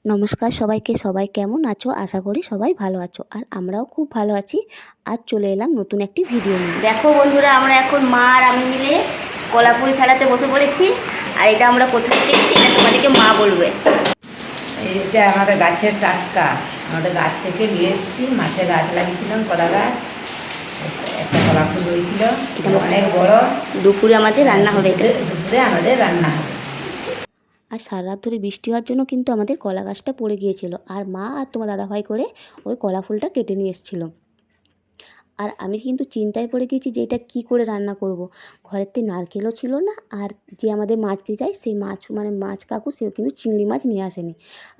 নমস্কার সবাইকে। সবাই কেমন আছো? আশা করি সবাই ভালো আছো, আর আমরাও খুব ভালো আছি। আজ চলে এলাম নতুন একটি ভিডিও নিয়ে। দেখো বন্ধুরা, আমরা এখন মা আর আমি মিলে কলা ফুল ছাড়াতে বসে পড়েছি। আর এটা আমরা কোথায় দেখছি এটা তোমাদেরকে মা বলবে। এইটা আমাদের গাছের টাটকা, আমাদের গাছ থেকে নিয়ে এসেছি। মাঠে গাছ লাগিয়েছিলাম, কলা গাছ। একটা কলা ফুল হয়েছিল, এটা অনেক বড়। দুপুরে আমাদের রান্না হবে, এটা দুপুরে আমাদের রান্না হবে। আর সারা রাত ধরে বৃষ্টি হওয়ার জন্য কিন্তু আমাদের কলা গাছটা পড়ে গিয়েছিল, আর মা আর তোমার দাদাভাই করে ওই কলা ফুলটা কেটে নিয়ে এসেছিলো। আর আমি কিন্তু চিন্তায় পড়ে গিয়েছি যে এটা কী করে রান্না করব। ঘরেতে নারকেলও ছিল না, আর যে আমাদের মাছ দিয়ে যায় সেই মাছ কাকু সেও কিন্তু চিংড়ি মাছ নিয়ে আসেনি।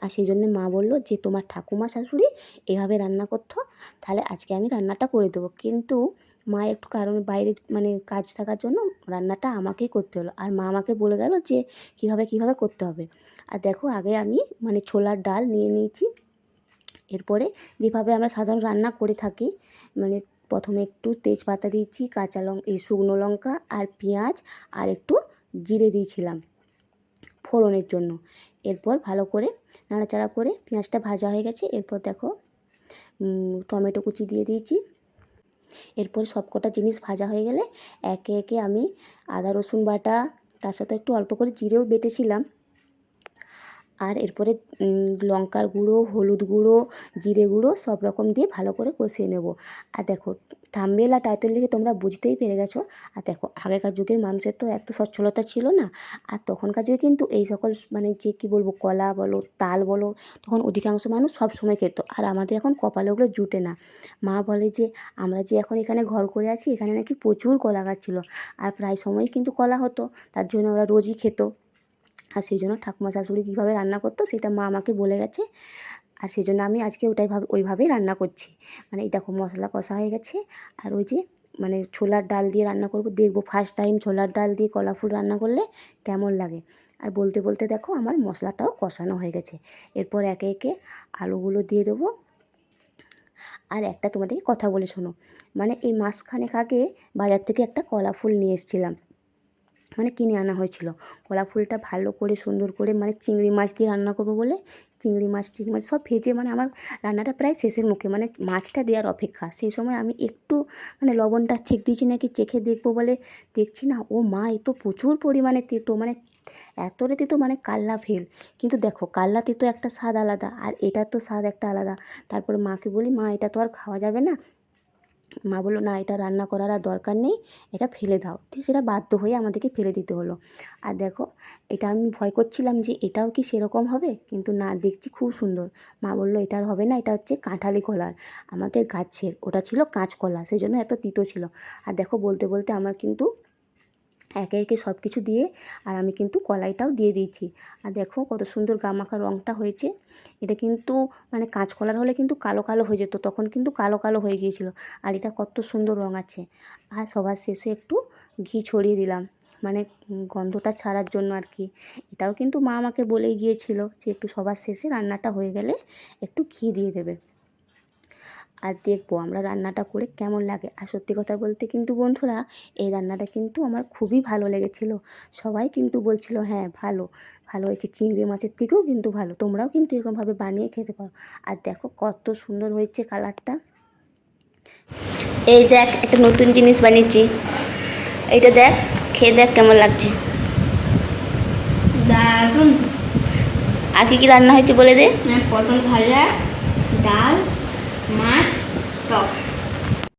আর সেই জন্য মা বললো যে তোমার ঠাকুমা শাশুড়ি এভাবে রান্না করতো, তাহলে আজকে আমি রান্নাটা করে দেবো। কিন্তু মা একটু কারণ বাইরে কাজ থাকার জন্য রান্নাটা আমাকেই করতে হলো। আর মা আমাকে বলে গেল যে কীভাবে করতে হবে। আর দেখো, আগে আমি ছোলার ডাল নিয়ে নিয়েছি। এরপরে যেভাবে আমরা সাধারণ রান্না করে থাকি, প্রথমে একটু তেজপাতা দিয়েছি, শুকনো লঙ্কা আর পেঁয়াজ আর একটু জিরে দিয়েছিলাম ফোড়নের জন্য। এরপর ভালো করে নাড়াচাড়া করে পেঁয়াজটা ভাজা হয়ে গেছে। এরপর দেখো টমেটো কুচি দিয়ে দিয়েছি। এরপর সবকটা জিনিস ভাজা হয়ে গেলে একে একে আমি আদা রসুন বাটা, তার সাথে একটু অল্প করে জিরেও বেটেছিলাম। আর এরপরে লঙ্কার গুঁড়ো, হলুদ গুঁড়ো, জিরে গুঁড়ো সব রকম দিয়ে ভালো করে কষিয়ে নেব। আর দেখো, থাম্বনেল আর টাইটেল দেখে তোমরা বুঝতেই পেরে গেছো। আর দেখো, আগেকার যুগের মানুষের তো এত সচ্ছলতা ছিল না। আর তখনকার যুগে কিন্তু এই সকল যে কী বলবো, কলা বলো, তাল বলো, তখন অধিকাংশ মানুষ সব সময় খেত। আর আমাদের এখন কপালে ওগুলো জুটে না। মা বলে যে আমরা যে এখন এখানে ঘর করে আছি, এখানে নাকি প্রচুর কলা গাছ ছিল, আর প্রায় সময়ই কিন্তু কলা হতো, তার জন্য ওরা রোজই খেত। আর সেই জন্য ঠাকুমা শাশুড়ি কীভাবে রান্না করতো সেটা মা আমাকে বলে গেছে। আর সেই জন্য আমি আজকে ওইভাবেই রান্না করছি। এই দেখো, মশলা কষা হয়ে গেছে। আর ওই যে ছোলার ডাল দিয়ে রান্না করব, দেখবো ফার্স্ট টাইম ছোলার ডাল দিয়ে কলা ফুল রান্না করলে কেমন লাগে। আর বলতে বলতে দেখো আমার মশলাটাও কষানো হয়ে গেছে। এরপর একে একে আলুগুলো দিয়ে দেবো। আর একটা তোমাদেরকে কথা বলে শোনো, এই মাসখানেক আগে বাজার থেকে একটা কলা ফুল নিয়ে এসেছিলাম, কিনে আনা হয়েছিল। কলা ফুলটা ভালো করে সুন্দর করে চিংড়ি মাছ দিয়ে রান্না করবো বলে চিংড়ি মাছ সব ভেজে আমার রান্নাটা প্রায় শেষের মুখে, মাছটা দেওয়ার অপেক্ষা। সেই সময় আমি একটু লবণটা ঠিক দিয়েছি নাকি চেখে দেখবো বলে দেখছি না, ও মা, এ তো প্রচুর পরিমাণে তেতো, এতটা তেতো, কাল্লা ফেল। কিন্তু দেখো, কাল্লা তেতো একটা স্বাদ আলাদা, আর এটার তো স্বাদ একটা আলাদা। তারপরে মাকে বলি, মা এটা তো আর খাওয়া যাবে না। মা বললো, না, এটা রান্না করার আর দরকার নেই, এটা ফেলে দাও। ঠিক, সেটা বাধ্য হয়ে আমাদেরকে ফেলে দিতে হলো। আর দেখো, এটা আমি ভয় করছিলাম যে এটাও কি সেরকম হবে, কিন্তু না, দেখছি খুব সুন্দর। মা বললো এটা আর হবে না, এটা হচ্ছে কাঁঠালি কলার, আমাদের গাছের, ওটা ছিল কাঁচকলা, সেই জন্য এত তিতো ছিল। আর দেখো, বলতে বলতে আমার কিন্তু একে একে সব কিছু দিয়ে, আর আমি কিন্তু কলাইটাও দিয়ে দিয়েছি। আর দেখো কত সুন্দর গামাখা রঙটা হয়েছে। এটা কিন্তু কাঁচকলার হলে কিন্তু কালো কালো হয়ে যেত, তখন কিন্তু কালো কালো হয়ে গিয়েছিল। আর এটা কত সুন্দর রঙ আছে। আর সবার শেষে একটু ঘি ছড়িয়ে দিলাম, গন্ধটা ছাড়ার জন্য আর কি। এটাও কিন্তু মা আমাকে বলেই গিয়েছিল যে একটু সবার শেষে রান্নাটা হয়ে গেলে একটু ঘি দিয়ে দেবে। আর দেখবো আমরা রান্নাটা করে কেমন লাগে। আর সত্যি কথা বলতে কিন্তু বন্ধুরা, এই রান্নাটা কিন্তু আমার খুবই ভালো লেগেছিলো। সবাই কিন্তু বলছিল হ্যাঁ ভালো হয়েছে, চিংড়ি মাছের থেকেও কিন্তু ভালো। তোমরাও কিন্তু এরকমভাবে বানিয়ে খেতে পারো। আর দেখো কত সুন্দর হয়েছে কালারটা। এই দেখ, একটা নতুন জিনিস বানিয়েছি, এইটা দেখ, খেয়ে দেখ কেমন লাগছে। দারুণ। আর কি রান্না হয়েছে বলে দে। পটল ভাজা, ডাল, মাছ, টক।